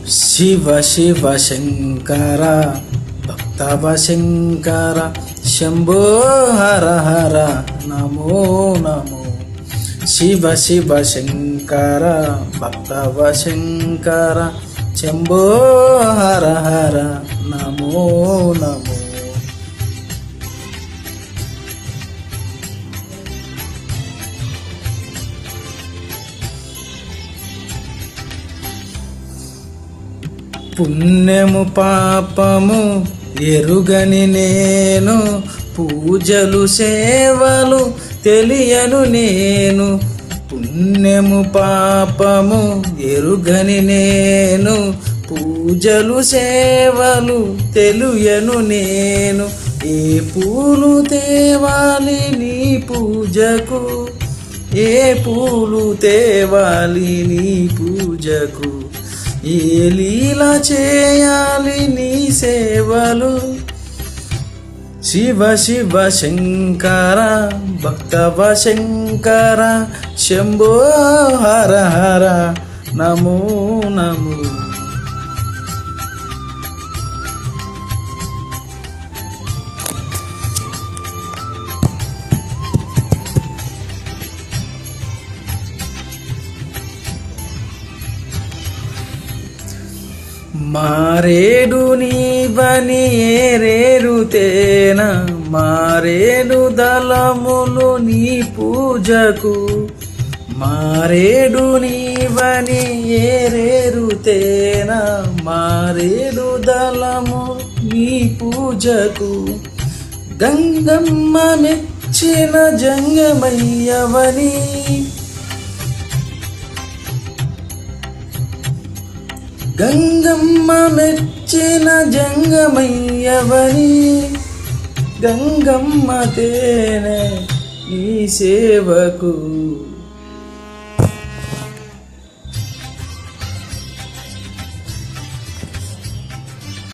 శివ శివ శంకర భక్తవ శంకర శంభో హర హర నమో నమో. శివ శివ శంకర భక్తవ శంకర శంభో హర హర నమో నమో. పుణ్యము పాపము ఎరుగని నేను, పూజలు సేవలు తెలియను నేను. పుణ్యము పాపము ఎరుగని నేను, పూజలు సేవలు తెలియను నేను. ఏ పూలు తేవాలి నీ పూజకు, ఏ పూలు తేవాలి నీ పూజకు, ఏ లీలా చేయాలి నీ సేవలు. శివ శివ శంకర భక్తవ శంకర శంభో హర హర నమో నమో. మారేడు నీవని ఏరేరుతేన, మారేడు దళములు నీ పూజకు. మారేడు నీవని ఏరేరుతేన, మారేడు దళము నీ పూజకు. గంగమ్మ మెచ్చిన జంగమయ్యవని, గంగమ్మ మెచ్చిన జంగమయ్యవని. గంగమ్మ తేనె నీ సేవకు.